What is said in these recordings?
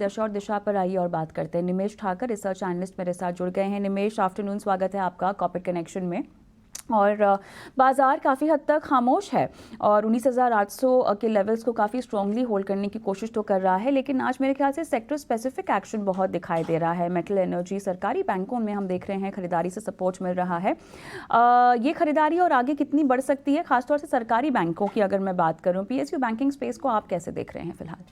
दशा और दिशा पर आइए और बात करते हैं। निमेश ठाकर रिसर्च एनालिस्ट मेरे साथ जुड़ गए हैं। निमेश, आफ्टरनून, स्वागत है आपका कॉर्पोरेट कनेक्शन में। और बाजार काफ़ी हद तक खामोश है और 19,800 के लेवल्स को काफ़ी स्ट्रांगली होल्ड करने की कोशिश तो कर रहा है, लेकिन आज मेरे ख्याल से सेक्टर स्पेसिफिक एक्शन बहुत दिखाई दे रहा है। मेटल, एनर्जी, सरकारी बैंकों में हम देख रहे हैं खरीदारी से सपोर्ट मिल रहा है। ये खरीदारी और आगे कितनी बढ़ सकती है, खासतौर से सरकारी बैंकों की अगर मैं बात करूँ? पीएसयू बैंकिंग स्पेस को आप कैसे देख रहे हैं फिलहाल?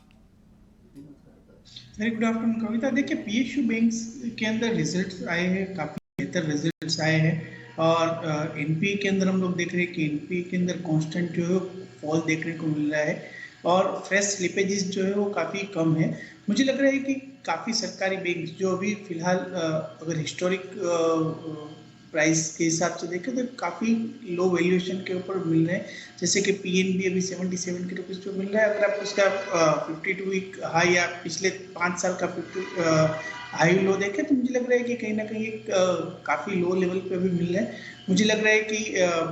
वेरी गुड आफ्टरनून कविता। देखिए, पीएसयू बैंक्स के अंदर रिजल्ट्स आए हैं, काफ़ी बेहतर रिजल्ट्स आए हैं। और एनपीए के अंदर हम लोग देख रहे हैं कि एनपीए के अंदर कांस्टेंट जो है फॉल देखने को मिल रहा है और फ्रेश स्लिपेजेस जो है वो काफ़ी कम है। मुझे लग रहा है कि काफ़ी सरकारी बैंक जो अभी फिलहाल अगर हिस्टोरिक प्राइस के हिसाब से देखें तो काफ़ी लो वैल्यूएशन के ऊपर मिल रहे हैं। जैसे कि पीएनबी अभी 77 के रुपीज़ पे मिल रहा है। अगर आप उसका 52 वीक हाई या पिछले 5 साल का 50 हाई लो देखें तो मुझे लग रहा है कि कहीं ना कहीं एक काफ़ी लो लेवल पे भी मिल रहा है। मुझे लग रहा है कि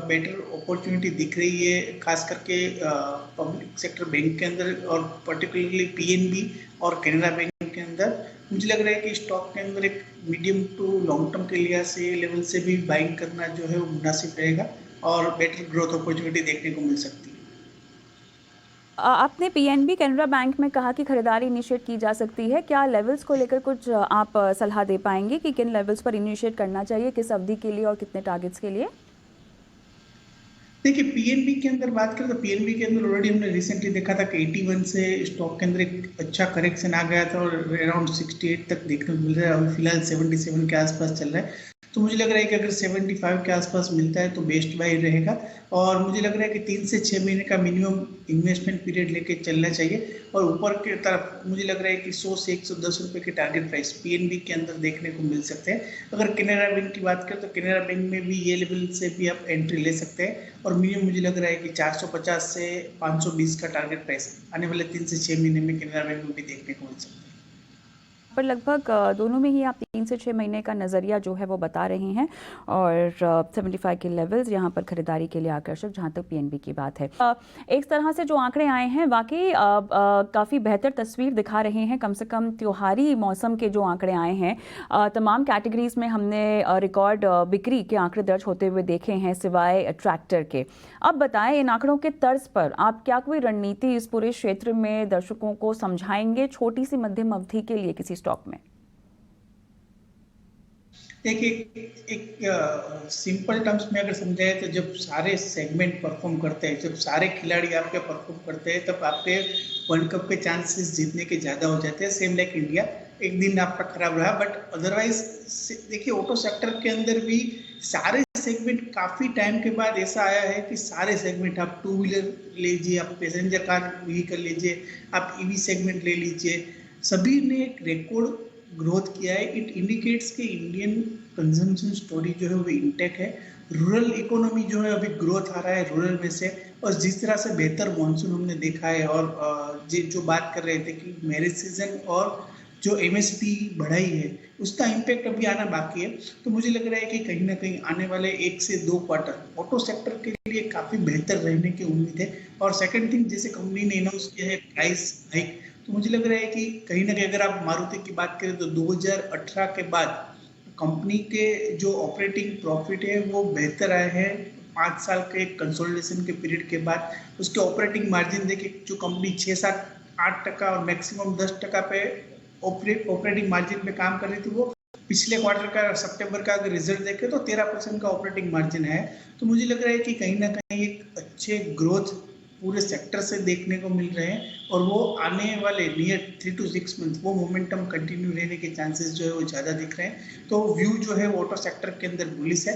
बेटर अपॉर्चुनिटी दिख रही है, खास करके पब्लिक सेक्टर बैंक के अंदर और पर्टिकुलरली पीएनबी और कैनरा बैंक के अंदर। मुझे लग रहा है कि स्टॉक के अंदर एक मीडियम टू लॉन्ग टर्म के लिहाज से लेवल से भी बाइंग करना जो है वो मुनासिब रहेगा और बेटर ग्रोथ अपॉर्चुनिटी देखने को मिल सकती है। आपने पीएनबी कैनरा बैंक में कहा कि खरीदारी इनिशिएट की जा सकती है। क्या लेवल्स को लेकर कुछ आप सलाह दे पाएंगे कि किन लेवल्स पर इनिशिएट करना चाहिए, किस अवधि के लिए और कितने टारगेट्स के लिए? देखिए, पीएनबी के अंदर बात करें तो पीएनबी के अंदर ऑलरेडी हमने रिसेंटली देखा था कि 81 से स्टॉक के अंदर एक अच्छा करेक्शन आ गया था और अराउंड 68 तक देखने को मिल रहा है। अभी फिलहाल 77 के आसपास चल रहा है। तो मुझे लग रहा है कि अगर 75 के आसपास मिलता है तो बेस्ट बाय रहेगा। और मुझे लग रहा है कि 3 से 6 महीने का मिनिमम इन्वेस्टमेंट पीरियड लेके चलना चाहिए। और ऊपर की तरफ मुझे लग रहा है कि 100 से 110 रुपए के टारगेट प्राइस पीएनबी के अंदर देखने को मिल सकते हैं। अगर कैनरा बैंक की बात करें तो कैनरा बैंक में भी ये लेवल से भी आप एंट्री ले सकते हैं और मिनिमम मुझे लग रहा है कि 450 से 520 का टारगेट प्राइस आने वाले 3 से 6 महीने में कैनरा बैंक में भी देखने को मिल सकता है। पर लगभग दोनों में ही आप 3 से 6 महीने का नज़रिया जो है वो बता रहे हैं और 75 के लेवल्स यहाँ पर खरीदारी के लिए आकर्षक, जहाँ तक पीएनबी की बात है। एक तरह से जो आंकड़े आए हैं वाकई काफ़ी बेहतर तस्वीर दिखा रहे हैं। कम से कम त्योहारी मौसम के जो आंकड़े आए हैं, तमाम कैटेगरीज में हमने रिकॉर्ड बिक्री के आंकड़े दर्ज होते हुए देखे हैं सिवाय ट्रैक्टर के। अब बताएं, इन आंकड़ों के तर्ज पर आप क्या कोई रणनीति इस पूरे क्षेत्र में दर्शकों को समझाएंगे छोटी सी मध्यम अवधि के लिए किसी स्टॉक में? देखिए, एक सिंपल टर्म्स में अगर समझाए तो जब सारे सेगमेंट परफॉर्म करते हैं, जब सारे खिलाड़ी आपके परफॉर्म करते हैं, तब आपके वर्ल्ड कप के चांसेस जीतने के ज़्यादा हो जाते हैं। सेम लाइक इंडिया, एक दिन आपका खराब रहा बट अदरवाइज देखिए ऑटो सेक्टर के अंदर भी सारे सेगमेंट काफ़ी टाइम के बाद ऐसा आया है कि सारे सेगमेंट, आप टू व्हीलर लीजिए, आप पैसेंजर कार व्हीकल लीजिए, आप ईवी सेगमेंट ले लीजिए, सभी ने एक रिकॉर्ड ग्रोथ किया है। इट इंडिकेट्स कि इंडियन कंजम्पशन स्टोरी जो है वो इंटेक्ट है। रूरल इकोनॉमी जो है अभी ग्रोथ आ रहा है रूरल में से, और जिस तरह से बेहतर मानसून हमने देखा है और जो बात कर रहे थे कि मैरिज सीजन और जो एमएसपी बढ़ाई है उसका इम्पैक्ट अभी आना बाकी है। तो मुझे लग रहा है कि कहीं ना कहीं आने वाले 1 से 2 क्वार्टर ऑटो सेक्टर के लिए काफी बेहतर रहने की उम्मीद है। और सेकंड थिंग, जैसे कंपनी ने अनाउंस किया है प्राइस हाइक, तो मुझे लग रहा है कि कहीं ना कहीं अगर आप मारुति की बात करें तो 2018 के बाद कंपनी के जो ऑपरेटिंग प्रॉफिट है वो बेहतर आए हैं। 5 साल के कंसोलिडेशन के पीरियड के बाद उसके ऑपरेटिंग मार्जिन देखिए, जो कंपनी 6-7-8% और मैक्सिमम 10% पे ऑपरेटिंग मार्जिन पे काम कर रही थी, वो पिछले क्वार्टर का सितंबर का अगर रिजल्ट देखें तो 13% का ऑपरेटिंग मार्जिन है। तो मुझे लग रहा है कि कहीं ना कहीं एक अच्छे ग्रोथ पूरे सेक्टर से देखने को मिल रहे हैं और वो आने वाले नियर 3 to 6 मंथ वो मोमेंटम कंटिन्यू रहने के चांसेस जो है वो ज़्यादा दिख रहे हैं। तो व्यू जो है ऑटो सेक्टर के अंदर बुलिश है।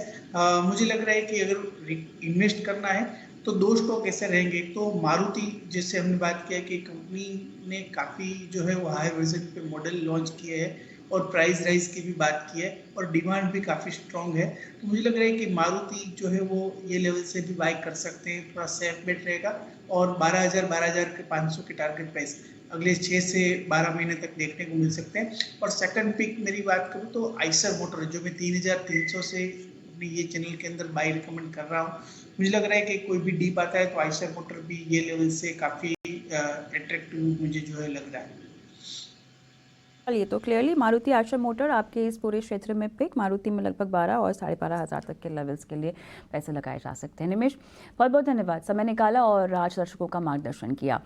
मुझे लग रहा है कि अगर इन्वेस्ट करना है तो 2 स्टॉक ऐसे रहेंगे। तो मारुति, जैसे हमने बात किया कि कंपनी ने काफ़ी जो है वो हाई वर्जन पे मॉडल लॉन्च किए हैं और प्राइस राइज की भी बात की है और डिमांड भी काफ़ी स्ट्रॉन्ग है। तो मुझे लग रहा है कि मारुति जो है वो ये लेवल से भी बाय कर सकते हैं, थोड़ा सेफ बेट रहेगा। और 12,500 के टारगेट प्राइस अगले 6 से 12 महीने तक देखने को मिल सकते हैं। और सेकंड पिक मेरी बात करूँ तो आइसर मोटर, जो मैं 3,300 से अपने ये चैनल के अंदर बाय रिकमेंड कर रहा हूँ। मुझे लग रहा है कि कोई भी डीप आता है तो आइसर मोटर भी ये लेवल से काफ़ी अट्रैक्टिव मुझे जो है लग रहा है। चलिए, तो क्लियरली मारुति आशा मोटर आपके इस पूरे क्षेत्र में पिक, मारुति में लगभग 12 और 12,500 तक के लेवल्स के लिए पैसे लगाए जा सकते हैं। निमेश, बहुत बहुत धन्यवाद, समय निकाला और आज दर्शकों का मार्गदर्शन किया।